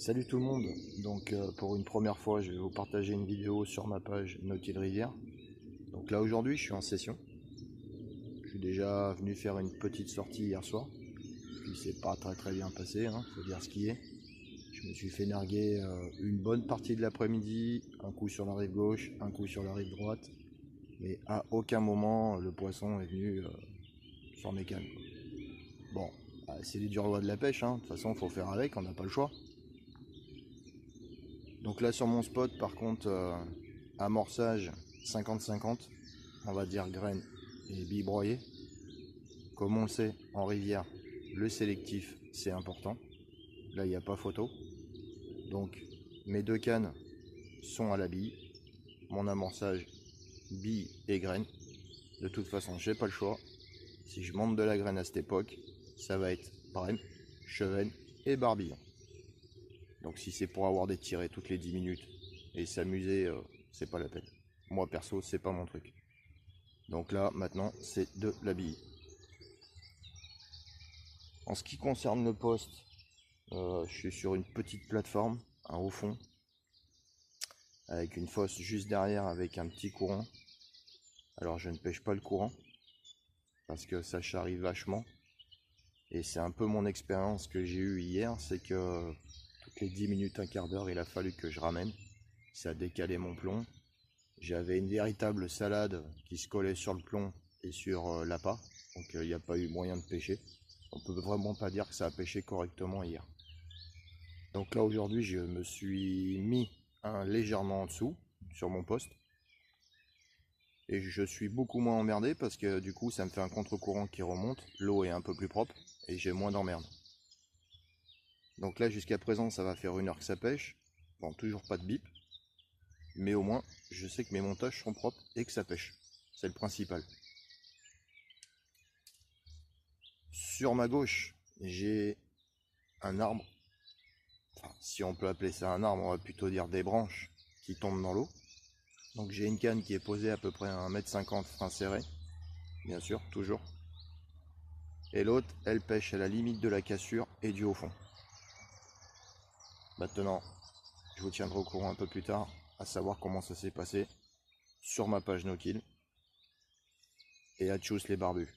Salut tout le monde, donc pour une première fois je vais vous partager une vidéo sur ma page Nautil Rivière. Donc là aujourd'hui je suis en session, je suis déjà venu faire une petite sortie hier soir, puis c'est pas très bien passé, faut dire ce qui est. Je me suis fait narguer une bonne partie de l'après-midi, un coup sur la rive gauche, un coup sur la rive droite, mais à aucun moment le poisson est venu sur mes cannes. Bon, c'est les dures lois de la pêche, de toute façon faut faire avec, on n'a pas le choix. Donc là sur mon spot par contre, amorçage 50-50, on va dire graines et billes broyées. Comme on le sait en rivière, le sélectif c'est important. Là il n'y a pas photo. Donc mes deux cannes sont à la bille. Mon amorçage billes et graines. De toute façon j'ai pas le choix. Si je monte de la graine à cette époque, ça va être brème, chevenne et barbillon. Donc si c'est pour avoir des tirées toutes les 10 minutes et s'amuser, c'est pas la peine. Moi perso, c'est pas mon truc. Donc là, maintenant, c'est de la bille. En ce qui concerne le poste, je suis sur une petite plateforme, un haut fond, avec une fosse juste derrière avec un petit courant. Alors je ne pêche pas le courant, parce que ça charrie vachement. Et c'est un peu mon expérience que j'ai eue hier, c'est que toutes les 10 minutes, un quart d'heure, il a fallu que je ramène. Ça a décalé mon plomb. J'avais une véritable salade qui se collait sur le plomb et sur l'appât, donc il n'y a pas eu moyen de pêcher. On peut vraiment pas dire que ça a pêché correctement hier. Donc là aujourd'hui je me suis mis légèrement en dessous sur mon poste. Et je suis beaucoup moins emmerdé parce que du coup ça me fait un contre-courant qui remonte, l'eau est un peu plus propre et j'ai moins d'emmerde. Donc là jusqu'à présent ça va faire 1 heure que ça pêche. Bon, toujours pas de bip. Mais au moins je sais que mes montages sont propres et que ça pêche. C'est le principal. Sur ma gauche, j'ai un arbre. Enfin, si on peut appeler ça un arbre, on va plutôt dire des branches qui tombent dans l'eau. Donc j'ai une canne qui est posée à peu près à 1,50 m fin serré. Bien sûr, toujours. Et l'autre, elle pêche à la limite de la cassure et du haut fond. Maintenant, je vous tiendrai au courant un peu plus tard, à savoir comment ça s'est passé sur ma page NoKill. Et à tchuss les barbus.